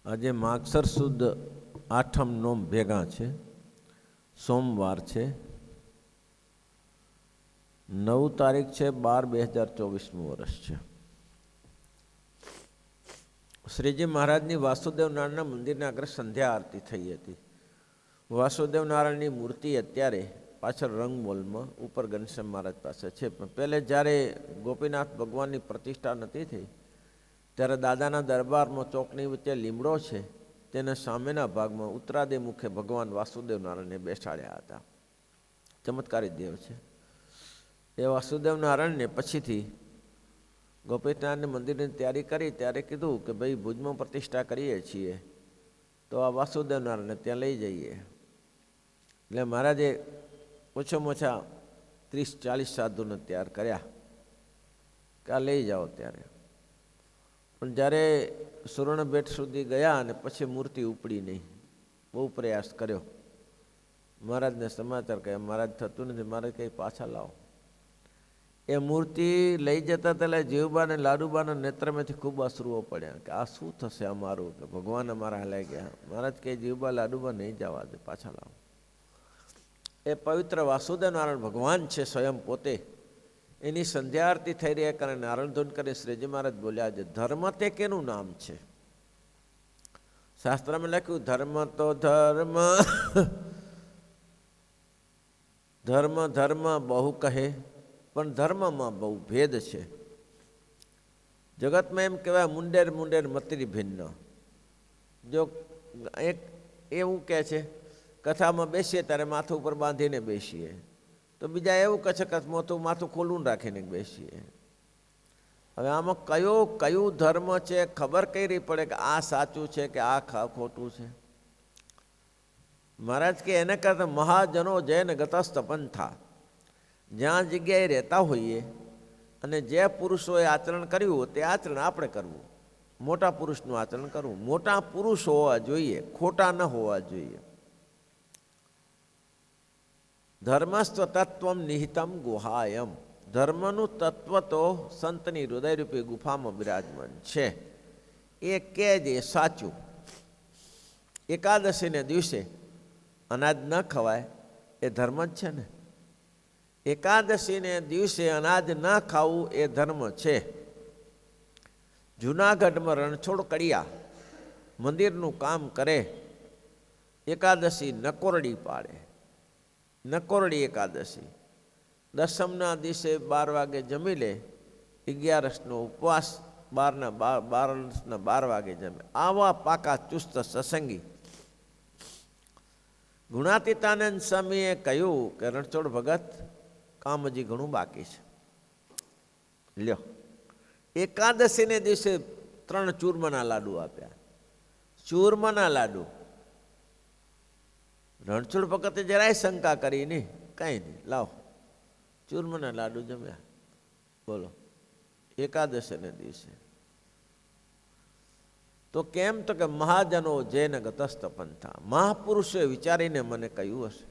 આજે માગસર સુદ આઠમ નોમ ભેગા છે, સોમવાર છે, 9 તારીખ છે 12/2024 વર્ષ છે. શ્રીજી મહારાજની વાસુદેવ નારાયણના મંદિરના આગળ સંધ્યા આરતી થઈ હતી. વાસુદેવ નારાયણની મૂર્તિ અત્યારે પાછળ રંગમોલમાં ઉપર ઘનશ્યામ મહારાજ પાસે છે. પણ પહેલે જ્યારે ગોપીનાથ ભગવાનની પ્રતિષ્ઠા નથી થઈ ત્યારે દાદાના દરબારમાં ચોકની વચ્ચે લીમડો છે, તેના સામેના ભાગમાં ઉત્તરાદે મુખે ભગવાન વાસુદેવ નારાયણને બેસાડ્યા હતા. ચમત્કારી દેવ છે એ વાસુદેવ નારાયણને. પછીથી ગોપીનાથના મંદિરની તૈયારી કરી ત્યારે કીધું કે ભાઈ ભુજમાં પ્રતિષ્ઠા કરીએ છીએ તો આ વાસુદેવ નારાયણને ત્યાં લઈ જઈએ. એટલે મહારાજે ઓછામાં ઓછા 30-40 સાધુને તૈયાર કર્યા કે આ લઈ જાઓ. ત્યારે પણ જ્યારે સુવર્ણભેટ સુધી ગયા અને પછી મૂર્તિ ઉપડી નહીં. બહુ પ્રયાસ કર્યો. મહારાજને સમાચાર કહ્યા, મહારાજ થતું નથી. મહારાજ કંઈ પાછા લાવો. એ મૂર્તિ લઈ જતા એટલે જીવબાને લાડુબાના નેત્રમાંથી ખૂબ અશ્રુઓ પડ્યા કે આ શું થશે અમારું, કે ભગવાન અમારા હલાઈ ગયા. મહારાજ કે જીવબા લાડુબા નહીં જવા દે, પાછા લાવો. એ પવિત્ર વાસુદેવ નારાયણ ભગવાન છે સ્વયં પોતે. એની સંધ્યા આરતી થઈ રહ્યા કારણે નારાયણ ધૂન કરી શ્રીજી મહારાજ બોલ્યા છે, ધર્મ તે કેનું નામ છે? શાસ્ત્રમાં લખ્યું, ધર્મ તો ધર્મ ધર્મ ધર્મ બહુ કહે, પણ ધર્મમાં બહુ ભેદ છે. જગતમાં એમ કહેવાય મુંડેર મુંડેર મતરી ભિન્ન. જો એક એવું કહે છે કથામાં બેસીએ ત્યારે માથું ઉપર બાંધીને બેસીએ, તો બીજા એવું કહે છે કે માથું ખોલું રાખીને બેસીએ. હવે આમાં કયું ધર્મ છે ખબર કઈ રહી પડે કે આ સાચું છે કે આ ખોટું છે? મહારાજ કે એને કરતા મહાજનો જૈન ગતસ્થ પંથા, જ્યાં જગ્યાએ રહેતા હોઈએ અને જે પુરુષોએ આચરણ કર્યું તે આચરણ આપણે કરવું. મોટા પુરુષનું આચરણ કરવું. મોટા પુરુષ હોવા જોઈએ, ખોટા ન હોવા જોઈએ. ધર્મસ્વ તત્વમ નિહિતમ ગુહાયમ. ધર્મનું તત્વ તો સંતની હૃદયરૂપી ગુફામાં બિરાજમાન છે. એ કે જે સાચું. એકાદશીને દિવસે અનાજ ન ખવાય એ ધર્મ જ છે ને. એકાદશીને દિવસે અનાજ ન ખાવું એ ધર્મ છે. જૂનાગઢમાં રણછોડ કડિયા મંદિરનું કામ કરે, એકાદશી નકોરડી પાડે. નકોરડી એકાદશી. દસમના દિવસે 12 વાગે જમી લે, 11સનો ઉપવાસ, 12 વાગે જમે. આવા પાકા ચુસ્ત સત્સંગી ગુણાતીતાનંદ સ્વામીએ કહ્યું કે રણછોડ ભગત, કામ હજી ઘણું બાકી છે. લ્યો, એકાદશીને દિવસે 3 ચૂરમાના લાડુ આપ્યા. ચૂરમાના લાડુ. રણછોડ ભગતે જરાય શંકા કરી નહીં, કાંઈ નહીં, લાવો ચૂરમાના લાડુ જમ્યા. બોલો, એકાદશીને દિવસે. તો કેમ? તો કે મહાજનો જૈન ગતસ્થ પંથા, મહાપુરુષોએ વિચારીને મને કહ્યું હશે.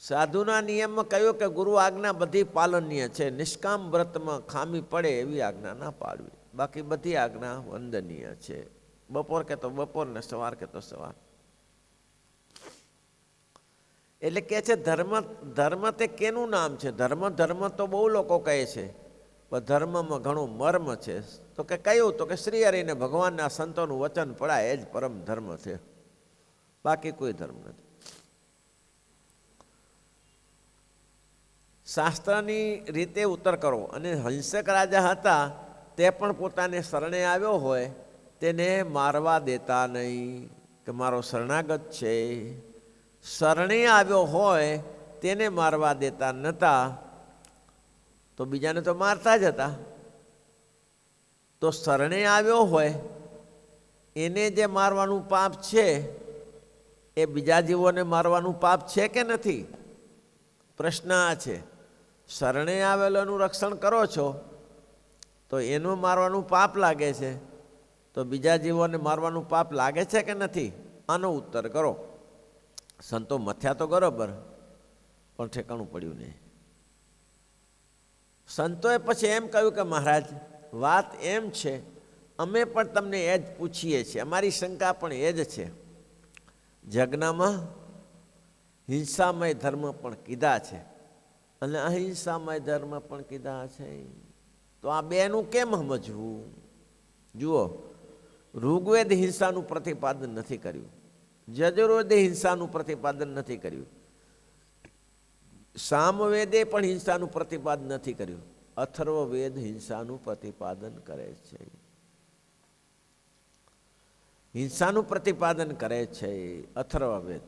સાધુના નિયમમાં કહ્યું કે ગુરુ આજ્ઞા બધી પાલનીય છે, નિષ્કામ વ્રતમાં ખામી પડે એવી આજ્ઞા ના પાડવી. બાકી બધી આજ્ઞા વંદનીય છે. બપોર કે તો બપોર ને સવાર કે તો સવાર. એટલે કે છે ધર્મ તે કેનું નામ છે? ધર્મ તો બહુ લોકો કહે છે, પણ ધર્મમાં ઘણું મર્મ છે. તો કે કયું? તો કે શ્રી હરિને ભગવાનના સંતોનું વચન પડાય એ જ પરમ ધર્મ છે, બાકી કોઈ ધર્મ નથી. શાસ્ત્રની રીતે ઉત્તર કરો. અને હંસક રાજા હતા, તે પણ પોતાને શરણે આવ્યો હોય તેને મારવા દેતા નહીં કે મારો શરણાગત છે. શરણે આવ્યો હોય તેને મારવા દેતા નહોતા, તો બીજાને તો મારતા જ હતા. તો શરણે આવ્યો હોય એને જે મારવાનું પાપ છે એ બીજા જીવોને મારવાનું પાપ છે કે નથી? પ્રશ્ન આ છે. શરણે આવેલોનું રક્ષણ કરો છો તો એનું મારવાનું પાપ લાગે છે, તો બીજા જીવોને મારવાનું પાપ લાગે છે કે નથી? આનો ઉત્તર કરો. સંતો મથ્યા તો બરોબર, પણ ઠેકાણું પડ્યું નહીં. સંતોએ પછી એમ કહ્યું કે મહારાજ, વાત એમ છે અમે પણ તમને એ જ પૂછીએ છીએ, અમારી શંકા પણ એ જ છે. યજ્ઞમાં હિંસામય ધર્મ પણ કીધા છે અને અહિંસામય ધર્મ પણ કીધા છે. તો આ બેનું કેમ સમજવું? જુઓ, ઋગ્વેદ હિંસાનું પ્રતિપાદન નથી કર્યું, યજુર્વેદે હિંસાનું પ્રતિપાદન નથી કર્યું, સામવેદે પણ હિંસાનું પ્રતિપાદન નથી કર્યું, અથર્વવેદ હિંસાનું પ્રતિપાદન કરે છે. હિંસાનું પ્રતિપાદન કરે છે અથર્વવેદ.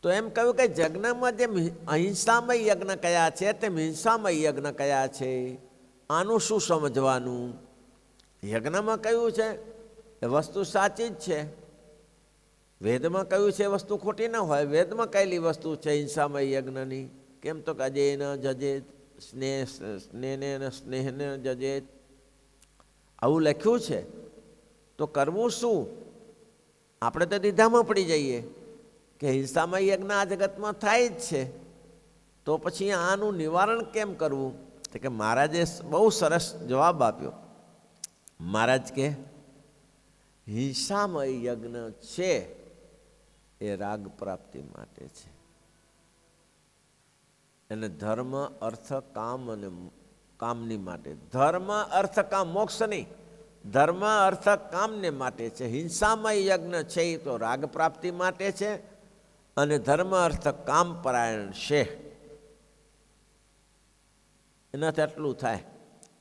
તો એમ કહ્યું કે યજ્ઞમાં જેમ અહિંસામય યજ્ઞ કયા છે તેમ હિંસામય યજ્ઞ કયા છે. આનું શું સમજવાનું? યજ્ઞમાં કયું છે એ વસ્તુ સાચી જ છે, વેદમાં કયું છે વસ્તુ ખોટી ન હોય. વેદમાં કયેલી વસ્તુ છે હિંસામય યજ્ઞની? કેમ તો અજેન જજેત સ્નેહને સ્નેહને જજેત, આવું લખ્યું છે. તો કરવું શું? આપણે તો દીધામાં પડી જઈએ કે હિંસામય યજ્ઞ આ જગતમાં થાય જ છે, તો પછી આનું નિવારણ કેમ કરવું? તો કે મહારાજે બહુ સરસ જવાબ આપ્યો. મહારાજ કે હિંસામય યજ્ઞ છે એ રાગ પ્રાપ્તિ માટે છે, અને ધર્મ અર્થ કામ અને કામની માટે. ધર્મ અર્થ કામ, મોક્ષ નહીં, ધર્મ અર્થ કામને માટે છે. હિંસામય યજ્ઞ છે એ તો રાગ પ્રાપ્તિ માટે છે અને ધર્મ અર્થ કામ પરાયણ છે, એનાથી આટલું થાય.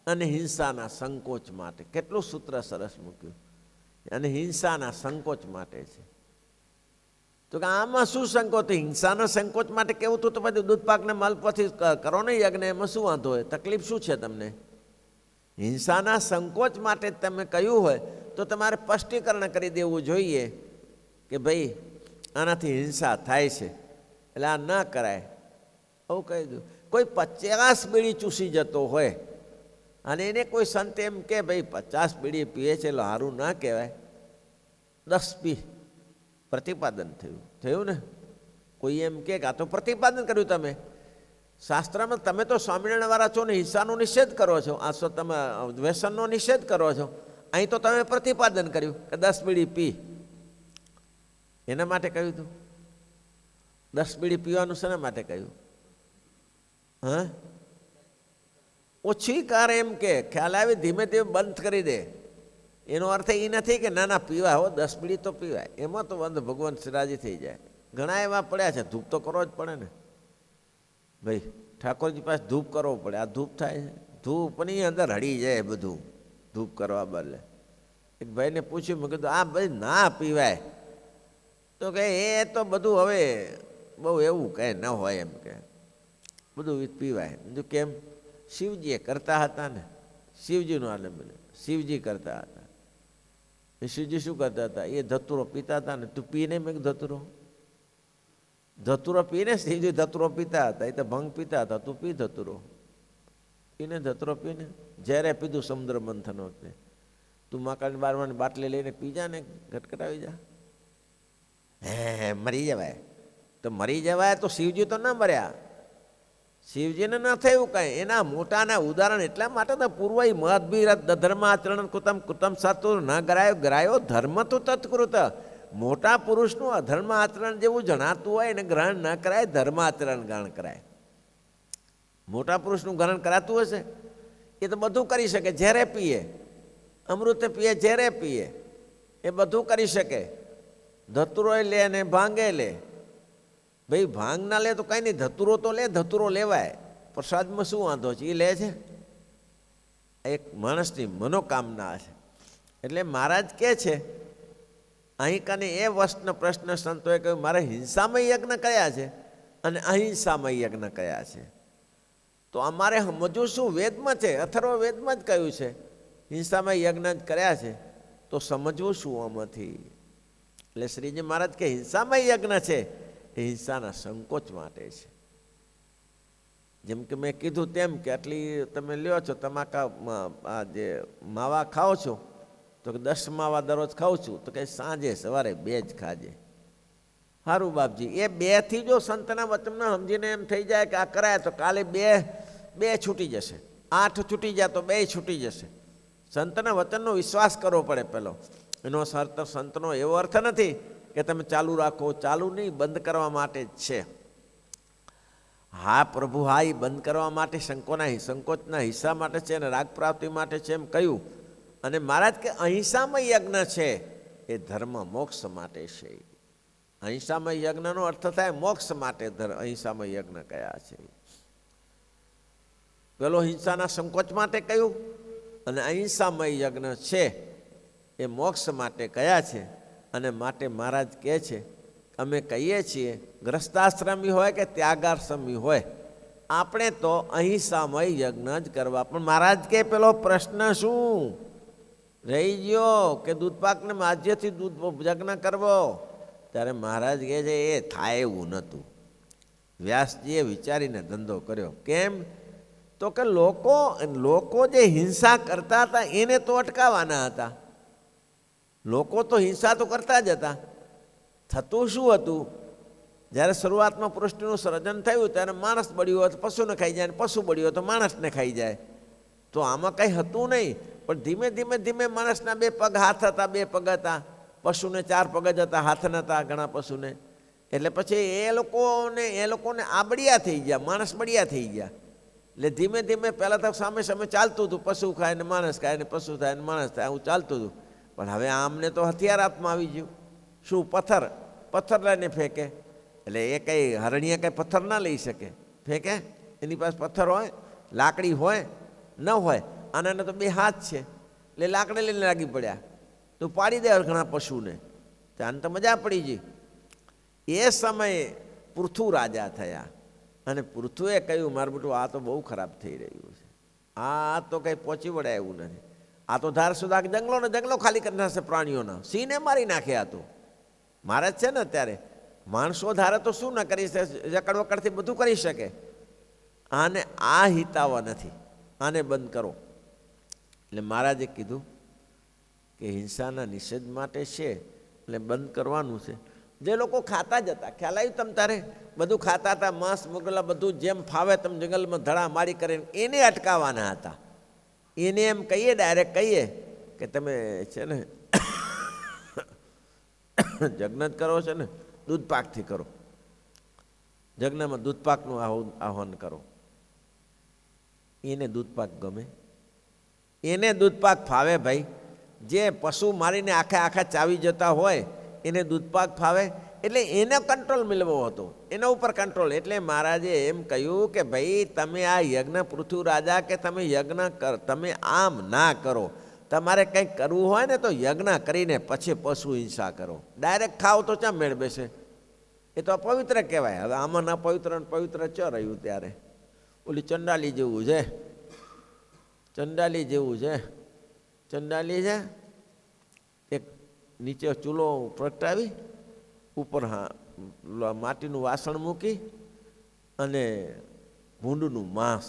અને હિંસાના સંકોચ માટે. કેટલું સૂત્ર સરસ મૂક્યું. અને હિંસાના સંકોચ માટે છે. તો કે આમાં શું સંકોચ? હિંસાના સંકોચ માટે કેવું હતું તો પછી દૂધપાકને માલપથી કરો ને યજ્ઞ, એમાં શું વાંધો હોય? તકલીફ શું છે તમને? હિંસાના સંકોચ માટે તમે કહ્યું હોય તો તમારે સ્પષ્ટીકરણ કરી દેવું જોઈએ કે ભાઈ આનાથી હિંસા થાય છે એટલે આ ન કરાય, આવું કહી દઉં. કોઈ 50 બીડી ચૂસી જતો હોય અને એને કોઈ સંત એમ કે ભાઈ 50 બીડી પીએ છે એટલે સારું ના કહેવાય, 10 પી, પ્રતિપાદન થયું ને? કોઈ એમ કે આ તો પ્રતિપાદન કર્યું તમે. શાસ્ત્રમાં તમે તો સ્વામિનારાયણ વાળા છો ને હિંસાનો નિષેધ કરો છો, આ તમે વ્યસનનો નિષેધ કરો છો. અહીં તો તમે પ્રતિપાદન કર્યું કે 10 બીડી પી. એના માટે કહ્યું હતું? 10 બીડી પીવાનું શેના માટે કહ્યું? હા, ઓછી કાર એમ કે ખ્યાલ આવે ધીમે ધીમે બંધ કરી દે. એનો અર્થ એ નથી કે ના ના પીવાય હો, 10 બીડી તો પીવાય. એમાં તો બંધ ભગવાન રાજી થઈ જાય. ઘણા એવા પડ્યા છે, ધૂપ તો કરવો જ પડે ને ભાઈ. ઠાકોરજી પાસે ધૂપ કરવો પડે, આ ધૂપ થાય છે? ધૂપની અંદર હળી જાય બધું ધૂપ કરવા બદલે. એક ભાઈને પૂછ્યું, મેં કીધું આ ભાઈ ના પીવાય. તો કે એ તો બધું હવે બહુ એવું કહે ન હોય, એમ કે બધું પીવાય. બીજું કેમ? શિવજીએ કરતા હતા ને, શિવજીનું આલમ, શિવજી કરતા હતા. શિવજી શું કરતા હતા? એ ધતુરો પીતા હતા ને. તું પીને? મેં ધતુરો પીને? શિવજી ધતુરો પીતા હતા, એ તો ભંગ પીતા હતા. તું પી ધતુરો પીને, ધતુરો પીને. જ્યારે પીધું સમુદ્ર મંથન વખતે, તું માકાની બારવાની બાટલી લઈને પી જા ને, ઘટઘટાવી જા. હે મરી જવાય? તો મરી જવાય તો શિવજી તો ના મર્યા, શિવજીને ન થયું કાંઈ. એના મોટાના ઉદાહરણ એટલા માટે તો પૂર્વ મહદભી ધર્માચરણ કૃતમ કૃતમ સતુ ન ગ્રાયો ગ્રાયો ધર્મ તો તત્કૃત. મોટા પુરુષનું અધર્મ આચરણ જેવું જણાતું હોય એને ગ્રહણ ન કરાય, ધર્મ આચરણ ગ્રહણ કરાય. મોટા પુરુષનું ગ્રહણ કરાતું હશે એ તો બધું કરી શકે. ઝેરે પીએ, અમૃત પીએ, ઝેરે પીએ, એ બધું કરી શકે. ધતુરોય લે ને ભાંગે લે. ભાઈ ભાંગ ના લે તો કંઈ નહીં, ધતુરો તો લે, ધતુરો લેવાય. પ્રસાદમાં શું વાંધો છે? એ લે છે. એક માણસની મનોકામના છે. એટલે મહારાજ કહે છે અહીં કને એ વસ્તુનો પ્રશ્ન સંતોએ કહ્યું, મારે હિંસામય યજ્ઞ કયા છે અને અહિંસામય યજ્ઞ કયા છે? તો અમારે સમજવું શું? વેદમાં છે, અથર્વ વેદમાં જ કહ્યું છે હિંસામય યજ્ઞ જ કર્યા છે. તો સમજવું શું આમાંથી? એટલે શ્રીજી મહારાજ કે હિંસામય યજ્ઞ છે એ હિંસાના સંકોચ માટે છે. જેમ કે મેં કીધું તેમ કે આટલી તમે લ્યો છો તમાકા, આ જે માવા ખાઓ છો, તો કે 10 માવા દરરોજ ખાઉં છું, તો કે સાંજે સવારે 2 જ ખાજે. સારું બાપજી, એ 2 થી જો સંતના વચનમાં સમજીને એમ થઈ જાય કે આ કરાય તો કાલે 2 છૂટી જશે, 8 છૂટી જાય તો 2 છૂટી જશે, સંતના વચનનો વિશ્વાસ કરવો પડે પેલો. એનો સંતનો એવો અર્થ નથી કે તમે ચાલુ રાખો, ચાલુ નહીં, બંધ કરવા માટે જ છે. હા પ્રભુ, હા એ બંધ કરવા માટે સંકોચના હિસ્સા માટે છે અને રાગ પ્રાપ્તિ માટે છે એમ કહ્યું. અને મહારાજ કે અહિંસામય યજ્ઞ છે એ ધર્મ મોક્ષ માટે છે. અહિંસામય યજ્ઞનો અર્થ થાય મોક્ષ માટે. અહિંસામય યજ્ઞ કયા છે? પેલો હિંસાના સંકોચ માટે કહ્યું અને અહિંસામય યજ્ઞ છે એ મોક્ષ માટે કયા છે. અને માટે મહારાજ કહે છે, અમે કહીએ છીએ ગ્રસ્તાશ્રમી હોય કે ત્યાગાશ્રમી હોય, આપણે તો અહિંસામય યજ્ઞ જ કરવા. પણ મહારાજ કે પેલો પ્રશ્ન શું રહી ગયો કે દૂધપાકને માધ્યથી દૂધ યજ્ઞ કરવો? ત્યારે મહારાજ કહે છે એ થાય એવું નહોતું. વ્યાસજીએ વિચારીને ધંધો કર્યો. કેમ? તો કે લોકો જે હિંસા કરતા હતા એને તો અટકાવવાના હતા. લોકો તો હિંસા તો કરતા જ હતા. થતું શું હતું? જ્યારે શરૂઆતમાં પૃષ્ઠનું સર્જન થયું ત્યારે માણસ બળ્યો હોય તો પશુને ખાઈ જાય, પશુ બળ્યો હોય તો માણસને ખાઈ જાય. તો આમાં કંઈ હતું નહીં. પણ ધીમે ધીમે ધીમે માણસના 2 પગ હાથ હતા, 2 પગ હતા, પશુને 4 પગ જ હતા, હાથ નહોતા ઘણા પશુને. એટલે પછી એ લોકોને આ બળિયા થઈ ગયા, માણસ બળિયા થઈ ગયા. એટલે ધીમે ધીમે પહેલાં તો સામે સામે ચાલતું હતું, પશુ ખાય ને માણસ ખાય ને પશુ થાય ને માણસ થાય, આવું ચાલતું હતું. પણ હવે આમને તો હથિયાર હાથમાં આવી ગયું. શું? પથ્થર લઈને ફેંકે. એટલે એ કંઈ હરણીયા કંઈ પથ્થર ના લઈ શકે, ફેંકે? એની પાસે પથ્થર હોય, લાકડી હોય, ન હોય. આનાને તો 2 હાથ છે એટલે લાકડે લઈને લાગી પડ્યા તો પાડી દે ઘણા પશુને. ત્યાં તો મજા પડી ગઈ. એ સમયે પૃથુ રાજા થયા અને પૃથુએ કહ્યું, મારું બેટું આ તો બહુ ખરાબ થઈ રહ્યું છે, આ તો કંઈ પહોંચી વળ્યા એવું નથી. આ તો ધાર સુધા જંગલો ખાલી કરી નાખશે, પ્રાણીઓના સિંહને મારી નાખે. આ તો મહારાજ છે ને અત્યારે માણસો ધારે તો શું ન કરી શકે? જકડ વકડથી બધું કરી શકે. આને આ હિતાવા નથી, આને બંધ કરો. એટલે મહારાજે કીધું કે હિંસાના નિષેધ માટે છે એટલે બંધ કરવાનું છે. જે લોકો ખાતા જ હતા, ખ્યાલ આવ્યું તમ તારે? બધું ખાતા હતા, માંસ મુગલા બધું જેમ ફાવે તેમ જંગલમાં ધડા મારી કરીને એને અટકાવવાના હતા. એને એમ કહીએ, ડાયરેક્ટ કહીએ કે તમે છે ને યજ્ઞ જ કરો છે ને, દૂધપાકથી કરો. યજ્ઞમાં દૂધપાકનું આહ્વાન કરો. એને દૂધપાક ગમે, એને દૂધપાક ફાવે. ભાઈ, જે પશુ મારીને આખા ચાવી જતા હોય એને દૂધપાક ફાવે. એટલે એને કંટ્રોલ મેળવવો હતો, એના ઉપર કંટ્રોલ. એટલે મહારાજે એમ કહ્યું કે ભાઈ તમે આ યજ્ઞ પૃથ્વી રાજા કે તમે યજ્ઞ તમે આમ ના કરો. તમારે કંઈક કરવું હોય ને તો યજ્ઞ કરીને પછી પશુ હિંસા કરો. ડાયરેક્ટ ખાઓ તો ચા મેળ બેસે? એ તો અપવિત્ર કહેવાય. હવે આમાં ન પવિત્ર ને પવિત્ર ચ રહ્યું ત્યારે ઓલી ચંડાલી જેવું છે. ચંડાલી છે એક નીચે ચૂલો પ્રગટાવી ઉપર માટીનું વાસણ મૂકી અને ભૂંડનું માંસ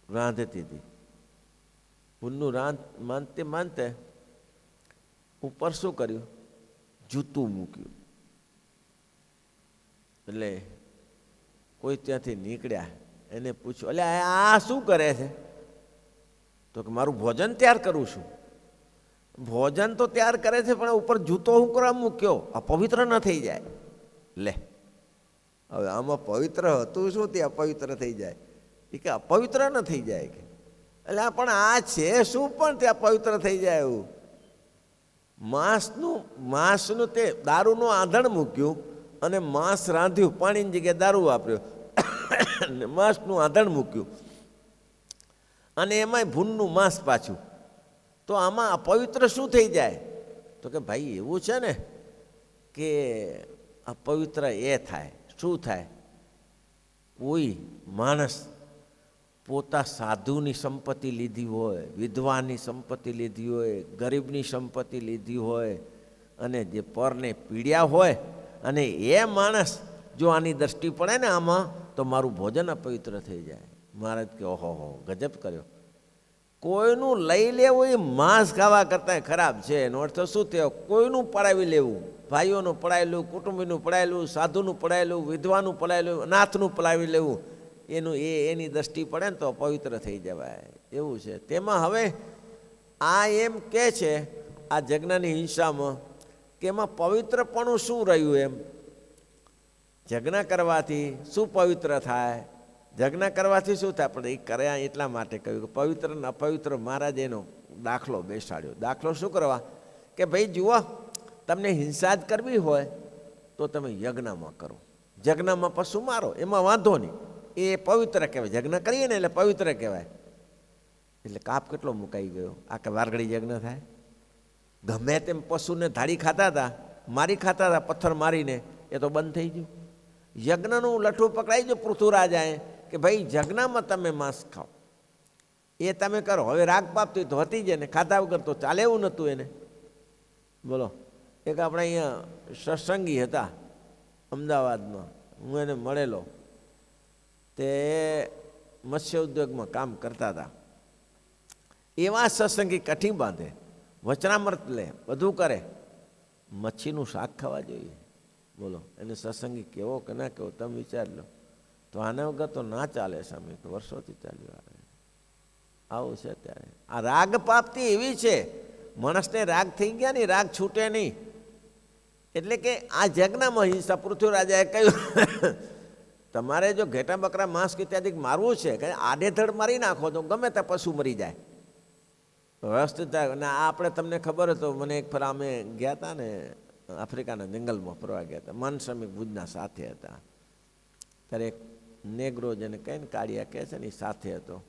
રાંધતી હતી. ભૂંડનું માનતે ઉપર શું કર્યું? જૂતું મૂક્યું. એટલે કોઈ ત્યાંથી નીકળ્યા, એને પૂછ્યું, એટલે આ શું કરે છે? તો કે મારું ભોજન તૈયાર કરું છું. ભોજન તો તૈયાર કરે છે પણ ઉપર જૂતો હું કરવા મૂક્યો? અપવિત્ર ન થઈ જાય? લે, હવે આમાં પવિત્ર હતું શું તે અપવિત્ર થઈ જાય? એ કે અપવિત્ર ન થઈ જાય કે એટલે પણ આ છે શું પણ તે અપવિત્ર થઈ જાય એવું? માંસનું તે દારૂનું આંધણ મૂક્યું અને માંસ રાંધ્યું, પાણીની જગ્યાએ દારૂ વાપર્યો, માંસનું આંધણ મૂક્યું અને એમાંય ભૂનનું માંસ પાછું. તો આમાં અપવિત્ર શું થઈ જાય? તો કે ભાઈ એવું છે ને કે અપવિત્ર એ થાય. શું થાય? કોઈ માણસ પોતા સાધુની સંપત્તિ લીધી હોય, વિધવાની સંપત્તિ લીધી હોય, ગરીબની સંપત્તિ લીધી હોય અને જે પરને પીડ્યા હોય અને એ માણસ જો આની દ્રષ્ટિ પડે ને આમાં તો મારું ભોજન અપવિત્ર થઈ જાય. મહારાજ કે ઓહો ગજબ કર્યો. કોઈનું લઈ લેવું એ માંસ ખાવા કરતાં ખરાબ છે. એનો અર્થ શું થયો? કોઈનું પડાવી લેવું, ભાઈઓનું પડાયેલું, કુટુંબીનું પડાયેલું, સાધુનું પડાયેલું, વિધવાનું પડાયેલું, અનાથનું પડાવી લેવું, એની દ્રષ્ટિ પડે ને તો પવિત્ર થઈ જવાય એવું છે. તેમાં હવે આ એમ કે છે આ યજ્ઞની હિંસામાં કે એમાં પવિત્રપણું શું રહ્યું એમ, યજ્ઞ કરવાથી શું પવિત્ર થાય, યજ્ઞ કરવાથી શું થાય, પણ એ કર્યા એટલા માટે કહ્યું કે પવિત્ર ને અપવિત્ર મહારાજ એનો દાખલો બેસાડ્યો. દાખલો શું કરવા કે ભાઈ જુઓ, તમને હિંસા જ કરવી હોય તો તમે યજ્ઞમાં કરો, યજ્ઞમાં પશુ મારો એમાં વાંધો નહીં, એ પવિત્ર કહેવાય. યજ્ઞ કરીએ ને એટલે પવિત્ર કહેવાય. એટલે કાપ કેટલો મુકાઈ ગયો. આ કે વારગડી યજ્ઞ થાય? ગમે તેમ પશુને ધાડી ખાતા હતા, મારી ખાતા હતા પથ્થર મારીને, એ તો બંધ થઈ ગયું. યજ્ઞનું લઠ્ઠું પકડાઈ ગયું પૃથ્વીરાજાએ કે ભાઈ યજ્ઞમાં તમે માંસ ખાઓ, એ તમે કરો. હવે રાગ પાપતી તો હતી જ ને, ખાધા વગર તો ચાલે એવું નહોતું એને. બોલો, એક આપણે અહીંયા સત્સંગી હતા અમદાવાદમાં, હું એને મળેલો, તે મત્સ્ય ઉદ્યોગમાં કામ કરતા હતા. એવા સત્સંગી કઠી બાંધે, વચનામૃત લે, બધું કરે, મચ્છીનું શાક ખાવા જોઈએ. બોલો, એને સત્સંગી કેવો કે ના કેવો તમે વિચાર લો. તો આના વગર તો ના ચાલે સ્વામી, તો વર્ષોથી ચાલ્યું આવે. આવું છે ત્યારે. આ રાગ પાપતી એવી છે, માણસને રાગ થઈ ગયા નહીં, રાગ છૂટે નહીં. એટલે કે આ યજ્ઞમાં હિંસા પૃથ્વીરાજાએ કહ્યું તમારે જો ઘેટા બકરા માંસ ઇત્યાદિ મારવું છે કે આડેધડ મારી નાખો તો ગમે તે પશુ મરી જાય, વ્યવસ્થિત થાય. અને આપણે તમને ખબર હતો, મને એક ફરા અમે ગયા હતા ને આફ્રિકાના જંગલમાં ફરવા ગયા હતા, માનસમિક ભુજના સાથે હતા. ત્યારે એક નેગ્રો જેને કહે ને કાળિયા કહે છે ને, એ સાથે હતો.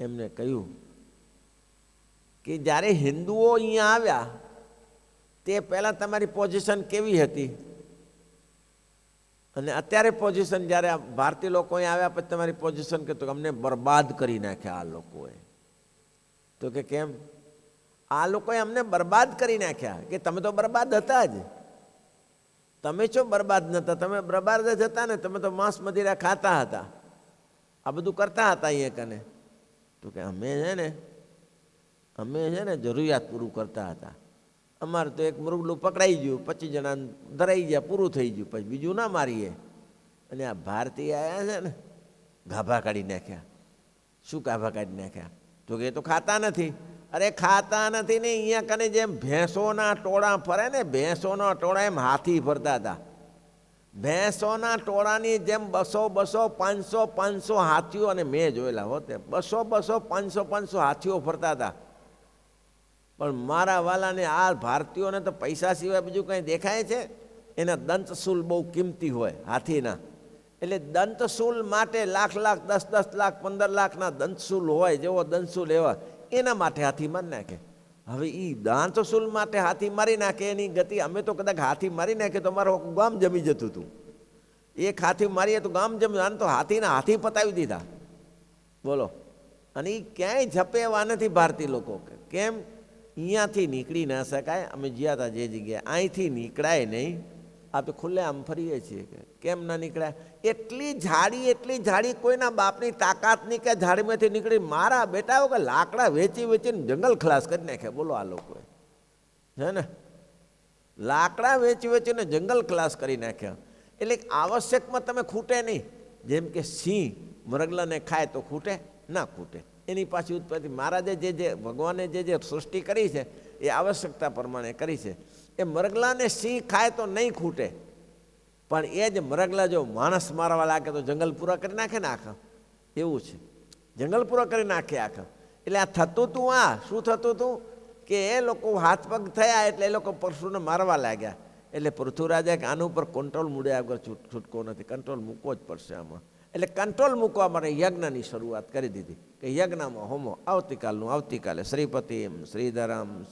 એમને કહ્યું કે જ્યારે હિન્દુઓ અહીંયા આવ્યા તે પહેલાં તમારી પોઝિશન કેવી હતી, અને અત્યારે પોઝિશન જ્યારે ભારતીય લોકો અહીંયા આવ્યા પછી તમારી પોઝિશન કે તો અમને બરબાદ કરી નાખ્યા આ લોકોએ. તો કે કેમ? આ લોકોએ અમને બરબાદ કરી નાખ્યા. કે તમે તો બરબાદ હતા જ, તમે છો બરબાદ નહોતા, તમે બરબાદ જ હતા ને, તમે તો માંસ મદિરા ખાતા હતા, આ બધું કરતા હતા અહીંયા કને. તો કે અમે છે ને જરૂરિયાત પૂરું કરતા હતા. અમારે તો એક મૃગલું પકડાઈ ગયું, 25 જણા ધરાઈ ગયા, પૂરું થઈ ગયું, પછી બીજું ના મારીએ. અને આ ભારતીય આવ્યા છે ને, ગાભા કાઢી નાખ્યા. શું ગાભા કાઢી નાખ્યા? તો કે એ તો ખાતા નથી. અરે ખાતા નથી ને, અહીંયા કને જેમ ભેંસોના ટોળા ફરે ને, ભેંસોના ટોળા એમ હાથી ફરતા હતા. ભેંસોના ટોળાની જેમ 200 500 હાથીઓ, અને મેં જોયેલા હોતે 200 500 હાથીઓ ફરતા હતા. પણ મારા વાલાને આ ભારતીયોને તો પૈસા સિવાય બીજું કંઈ દેખાય છે? એના દંતશૂલ બહુ કિંમતી હોય હાથીના, એટલે દંતશૂલ માટે લાખ 10 લાખ 15 લાખના દંતશૂલ હોય, જેવો દંતશૂલ એવા, એના માટે હાથી મારી નાખે. હવે એ દંતશૂલ માટે હાથી મારી નાખે, એની ગતિ અમે તો કદાચ હાથી મારી નાખે તો અમારું ગામ જમી જતું હતું. એક હાથી મારીએ તો ગામ જમી, આને તો હાથી પતાવી દીધા. બોલો, અને એ ક્યાંય ઝપે એવા નથી ભારતીય લોકો. કેમ? અહીંયાથી નીકળી ના શકાય. અમે જ્યાં હતા જે જગ્યાએ, અહીંથી નીકળાય નહીં. આપણે ખુલ્લે આમ ફરીએ છીએ, કેમ ના નીકળાય? એટલી જાડી કોઈના બાપની તાકાત નહીં કે ઝાડીમાંથી નીકળી. મારા બેટાઓ કે લાકડા વેચીને જંગલ ખલાસ કરી નાખ્યા. બોલો, આ લોકોએ છે ને લાકડા વેચીને જંગલ ખલાસ કરી નાખ્યા. એટલે આવશ્યકમાં તમે ખૂટે નહીં. જેમ કે સિંહ મરગલાને ખાય તો ખૂટે ના ખૂટે, એની પાછી ઉત્પત્તિ. મહારાજે જે ભગવાને જે સૃષ્ટિ કરી છે એ આવશ્યકતા પ્રમાણે કરી છે. એ મરગલાને સિંહ ખાય તો નહીં ખૂટે, પણ એ જ મરગલા જો માણસ મારવા લાગે તો જંગલ પૂરા કરી નાખે ને આખા. એવું છે, જંગલ પૂરા કરી નાખે આખા. એટલે આ થતું હતું. આ શું થતું હતું કે એ લોકો હાથ પગ થયા એટલે એ લોકો પશુને મારવા લાગ્યા. એટલે પૃથ્વીરાજા કે આના ઉપર કંટ્રોલ મૂડ્યા વગર છૂટકો નથી, કંટ્રોલ મૂકવો જ પડશે આમાં. એટલે કંટ્રોલ મૂકવા માટે યજ્ઞની શરૂઆત કરી દીધી કે યજ્ઞમાં હોમો આવતીકાલે શ્રીપતિ શ્રીધરમ